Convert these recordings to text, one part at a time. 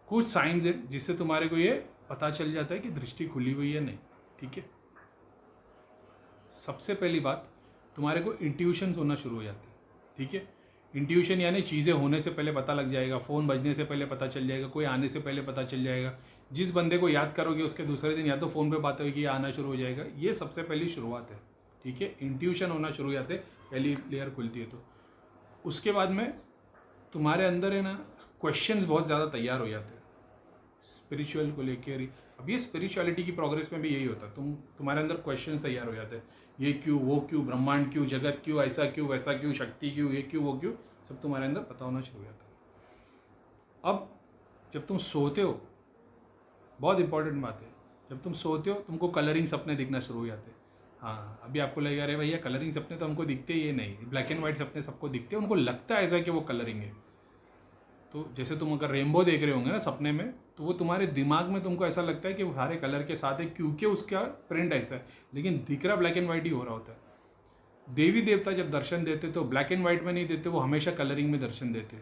कुछ साइंस है जिससे तुम्हारे को ये पता चल जाता है कि दृष्टि खुली हुई है नहीं। ठीक है, सबसे पहली बात, तुम्हारे को इंट्यूशंस होना शुरू हो जाते हैं। ठीक है, इंट्यूशन यानी चीज़ें होने से पहले पता लग जाएगा, फ़ोन बजने से पहले पता चल जाएगा, कोई आने से पहले पता चल जाएगा। जिस बंदे को याद करोगे उसके दूसरे दिन या तो फ़ोन पे बात होगी या आना शुरू हो जाएगा। ये सबसे पहली शुरुआत है। ठीक है, इंट्यूशन होना शुरू हो जाते, पहली लेयर खुलती है। तो उसके बाद में तुम्हारे अंदर है ना क्वेश्चंस बहुत ज़्यादा तैयार हो जाते हैं स्पिरिचुअल को लेकर। अब ये स्पिरिचुअलिटी की प्रोग्रेस में भी यही होता है, तुम्हारे अंदर क्वेश्चंस तैयार हो जाते हैं। ये क्यों, वो क्यों, ब्रह्मांड क्यों, जगत क्यों, ऐसा क्यों, वैसा क्यों, शक्ति क्यों, ये क्यों, वो क्यों, सब तुम्हारे अंदर पता होना शुरू हो जाता है। अब जब तुम सोते हो, बहुत इंपॉर्टेंट बात है, जब तुम सोते हो तुमको कलरिंग सपने दिखना शुरू हो जाते हैं। हाँ, अभी आपको लगेगा अरे भैया कलरिंग सपने तो हमको दिखते ही नहीं, ब्लैक एंड वाइट सपने सबको दिखते हैं, उनको लगता है ऐसा कि वो कलरिंग है। तो जैसे तुम अगर रेनबो देख रहे होंगे ना सपने में, तो वो तुम्हारे दिमाग में तुमको ऐसा लगता है कि वो हरे कलर के साथ है क्योंकि उसका प्रिंट ऐसा है, लेकिन दिख रहा ब्लैक एंड वाइट ही हो रहा होता है। देवी देवता जब दर्शन देते तो ब्लैक एंड वाइट में नहीं देते, वो हमेशा कलरिंग में दर्शन देते।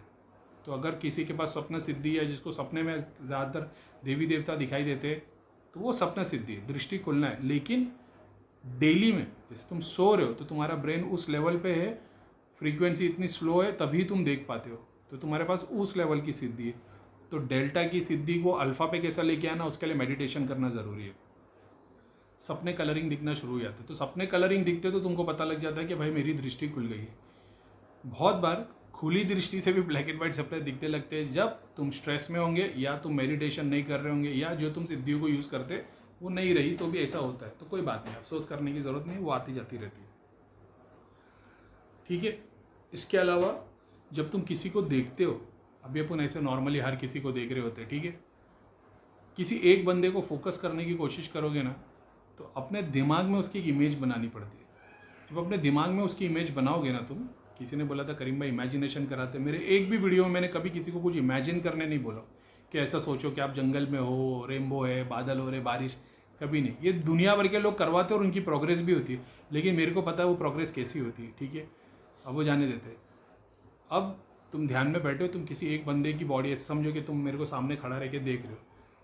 तो अगर किसी के पास स्वप्न सिद्धि है, जिसको सपने में ज़्यादातर देवी देवता दिखाई देते, तो वो सपना सिद्धि है, दृष्टि खुलना है। लेकिन डेली में जैसे तुम सो रहे हो तो तुम्हारा ब्रेन उस लेवल पे है, फ्रीक्वेंसी इतनी स्लो है, तभी तुम देख पाते हो, तो तुम्हारे पास उस लेवल की सिद्धि है। तो डेल्टा की सिद्धि को अल्फा पे कैसा लेके आना, उसके लिए मेडिटेशन करना ज़रूरी है। सपने कलरिंग दिखना शुरू हो जाते, तो सपने कलरिंग दिखते तो तुमको पता लग जाता है कि भाई मेरी दृष्टि खुल गई है। बहुत बार खुली दृष्टि से भी ब्लैक एंड वाइट सपने दिखते लगते हैं जब तुम स्ट्रेस में होंगे, या तुम मेडिटेशन नहीं कर रहे होंगे, या जो तुम सिद्धियों को यूज़ करते वो नहीं रही, तो भी ऐसा होता है। तो कोई बात नहीं, अफसोस करने की ज़रूरत नहीं, वो आती जाती रहती है। ठीक है, इसके अलावा जब तुम किसी को देखते हो, अभी अपन ऐसे नॉर्मली हर किसी को देख रहे होते हैं, ठीक है, किसी एक बंदे को फोकस करने की कोशिश करोगे ना, तो अपने दिमाग में उसकी एक इमेज बनानी पड़ती है। जब अपने दिमाग में उसकी इमेज बनाओगे ना तुम, किसी ने बोला था करीम भाई इमेजिनेशन कराते, मेरे एक भी वीडियो में मैंने कभी किसी को कुछ इमेजिन करने नहीं बोला कि ऐसा सोचो कि आप जंगल में हो, रेनबो है, बादल हो रहे, बारिश, कभी नहीं। ये दुनिया भर के लोग करवाते हैं और उनकी प्रोग्रेस भी होती है, लेकिन मेरे को पता है वो प्रोग्रेस कैसी होती है। ठीक है, अब वो जाने देते हैं। अब तुम ध्यान में बैठे हो, तुम किसी एक बंदे की बॉडी ऐसे समझो कि तुम मेरे को सामने खड़ा रह के देख रहे हो,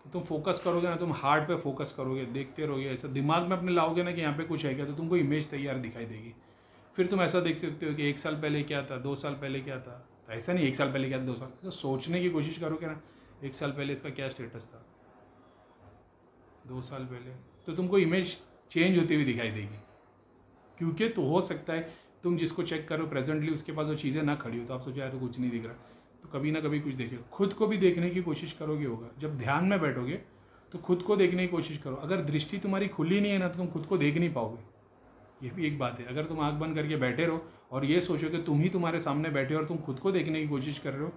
तो तुम फोकस करोगे ना, तुम हार्ट पे फोकस करोगे, देखते रहोगे, ऐसा दिमाग में अपने लाओगे ना कि यहाँ पे कुछ है क्या, तो तुमको इमेज तैयार दिखाई देगी। फिर तुम ऐसा देख सकते हो कि 1 साल पहले क्या था, 2 साल पहले क्या था। तो ऐसा नहीं 1 साल पहले क्या था, 2 साल, तो सोचने की कोशिश करोगे ना 1 साल पहले इसका क्या स्टेटस था, 2 साल पहले, तो तुमको इमेज चेंज होती हुई दिखाई देगी। क्योंकि तो हो सकता है तुम जिसको चेक करो प्रेजेंटली उसके पास वो चीज़ें ना खड़ी हो, तो आप सोचो यार तो कुछ नहीं दिख रहा, तो कभी ना कभी कुछ देखिए। खुद को भी देखने की कोशिश करोगे होगा, जब ध्यान में बैठोगे तो खुद को देखने की कोशिश करो। अगर दृष्टि तुम्हारी खुली नहीं है ना, तो तुम खुद को देख नहीं पाओगे। ये भी एक बात है। अगर तुम आंख बंद करके बैठे रहो और ये सोचो कि तुम ही तुम्हारे सामने बैठे हो और तुम खुद को देखने की कोशिश कर रहे हो,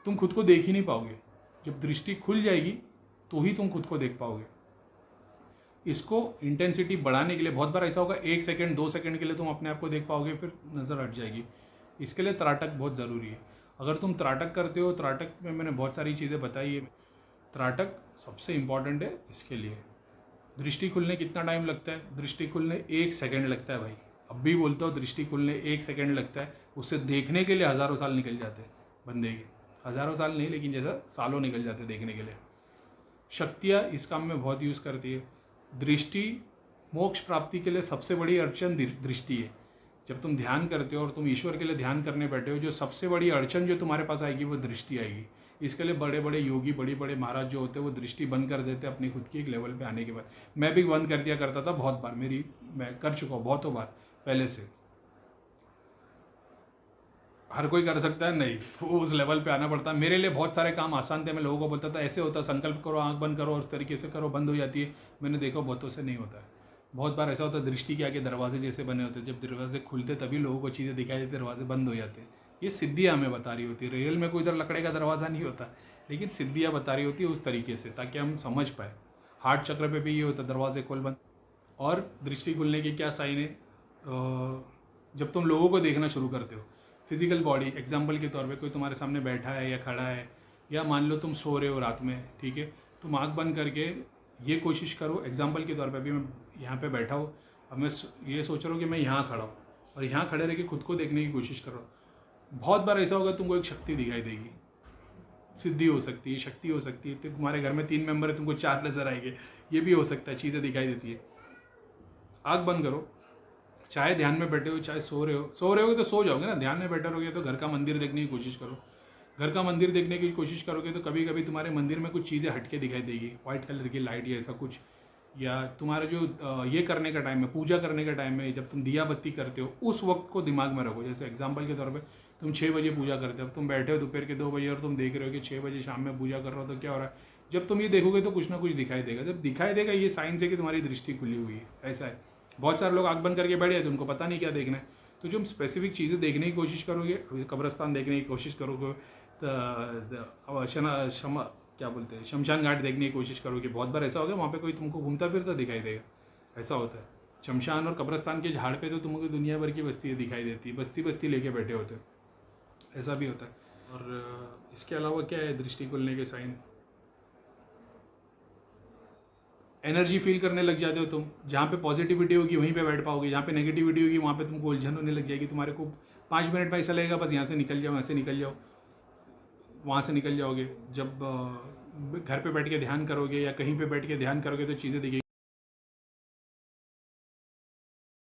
तुम खुद को देख ही नहीं पाओगे। जब दृष्टि खुल जाएगी तो ही तुम खुद को देख पाओगे। इसको इंटेंसिटी बढ़ाने के लिए बहुत बार ऐसा होगा 1 सेकंड 2 सेकंड के लिए तुम अपने आप को देख पाओगे, फिर नज़र हट जाएगी। इसके लिए त्राटक बहुत ज़रूरी है। अगर तुम त्राटक करते हो, त्राटक में मैंने बहुत सारी चीज़ें बताई है, त्राटक सबसे इम्पॉर्टेंट है इसके लिए। दृष्टि खुलने कितना टाइम लगता है, दृष्टि खुलने 1 सेकंड लगता है भाई। अब भी बोलता हूँ दृष्टि खुलने 1 सेकंड लगता है, उससे देखने के लिए हज़ारों साल निकल जाते हैं बंदे के। हज़ारों साल नहीं, लेकिन जैसा सालों निकल जाते देखने के लिए। शक्तियाँ इस काम में बहुत यूज़ करती है। दृष्टि मोक्ष प्राप्ति के लिए सबसे बड़ी अड़चन दृष्टि है। जब तुम ध्यान करते हो और तुम ईश्वर के लिए ध्यान करने बैठे हो, जो सबसे बड़ी अड़चन जो तुम्हारे पास आएगी वो दृष्टि आएगी। इसके लिए बड़े बड़े योगी, बड़े बड़े महाराज जो होते हैं वो दृष्टि बंद कर देते हैं अपनी खुद की एक लेवल पे आने के बाद। मैं भी बंद कर दिया करता था बहुत बार, मैं कर चुका हूँ बहुतों बार पहले से। हर कोई कर सकता है नहीं, वो उस लेवल पे आना पड़ता है। मेरे लिए बहुत सारे काम आसान थे, मैं लोगों को बोलता था ऐसे होता, संकल्प करो, आंख बंद करो और उस तरीके से करो, बंद हो जाती है। मैंने देखा बहुतों से नहीं होता है। बहुत बार ऐसा होता है दृष्टि के आगे दरवाजे जैसे बने होते हैं, जब दरवाजे खुलते तभी लोगों को चीज़ें दिखाई देती, दरवाजे बंद हो जाते हैं। ये सिद्धियाँ हमें बता रही होती है। रियल में कोई इधर लकड़े का दरवाज़ा नहीं होता, लेकिन सिद्धियाँ बता रही होती है उस तरीके से, ताकि हम समझ पाए। हार्ट चक्र पे भी ये होता है, दरवाजे खोल बंद। और दृष्टि खुलने की क्या साइन है, जब तुम लोगों को देखना शुरू करते हो, फिजिकल बॉडी, एग्जाम्पल के तौर पे कोई तुम्हारे सामने बैठा है या खड़ा है, या मान लो तुम सो रहे हो रात में, ठीक है, तुम आंख बंद करके ये कोशिश करो, एग्जाम्पल के तौर पे अभी मैं यहाँ पे बैठा हूँ, अब मैं ये सोच रहा हूँ कि मैं यहाँ खड़ा हूँ, और यहाँ खड़े रह के खुद को देखने की कोशिश करो। बहुत बार ऐसा होगा तुमको एक शक्ति दिखाई देगी, सिद्धि हो सकती है, शक्ति हो सकती है। तो तुम्हारे घर में 3 मेंबर है, तुमको 4 नजर आएंगे, ये भी हो सकता है, चीज़ें दिखाई देती है। आँख बंद करो, चाहे ध्यान में बैठे हो चाहे सो रहे हो तो सो जाओगे ना, ध्यान में बैठे रहोगे तो घर का मंदिर देखने की कोशिश करो। घर का मंदिर देखने की कोशिश करोगे तो कभी कभी तुम्हारे मंदिर में कुछ चीज़ें हटके दिखाई देगी, वाइट कलर की लाइट या ऐसा कुछ। या तुम्हारा जो ये करने का टाइम है, पूजा करने का टाइम है, जब तुम दिया बत्ती करते हो, उस वक्त को दिमाग में रखो। जैसे एग्जाम्पल के तौर पर तुम 6 बजे पूजा करते हो, अब तुम बैठे हो दोपहर के 2 बजे और तुम देख रहे हो कि 6 बजे शाम में पूजा कर रहे हो, तो क्या हो रहा है? जब तुम ये देखोगे तो कुछ ना कुछ दिखाई देगा। जब दिखाई देगा, ये साइंस है कि तुम्हारी दृष्टि खुली हुई है, ऐसा है। बहुत सारे लोग आँख बंद करके बैठ जाते, उनको पता नहीं क्या देखना है। तो जो स्पेसिफिक चीज़ें देखने की कोशिश करोगे, कब्रस्तान देखने की कोशिश करोगे, क्या बोलते हैं, शमशान घाट देखने की कोशिश करोगे, बहुत बार ऐसा होगा वहाँ पे कोई तुमको घूमता फिरता दिखाई देगा, ऐसा होता है। शमशान और कब्रस्तान के झाड़ पे तो तुमको दुनिया भर की बस्ती दिखाई देती है, बस्ती बस्ती लेके बैठे होते हो, ऐसा भी होता है। और इसके अलावा क्या है दृष्टि खुलने के साइन? एनर्जी फील करने लग जाते हो तुम, जहाँ पे पॉजिटिविटी होगी वहीं पे बैठ पाओगे, जहाँ पे नेगेटिविटी होगी वहाँ पे तुमको उलझन होने लग जाएगी। तुम्हारे को 5 मिनट में ऐसा लगेगा बस यहाँ से निकल जाओ, यहाँ से निकल जाओ, वहाँ से निकल जाओगे। जब घर पे बैठ के ध्यान करोगे या कहीं पे बैठ के ध्यान करोगे तो चीज़ें दिखेगी।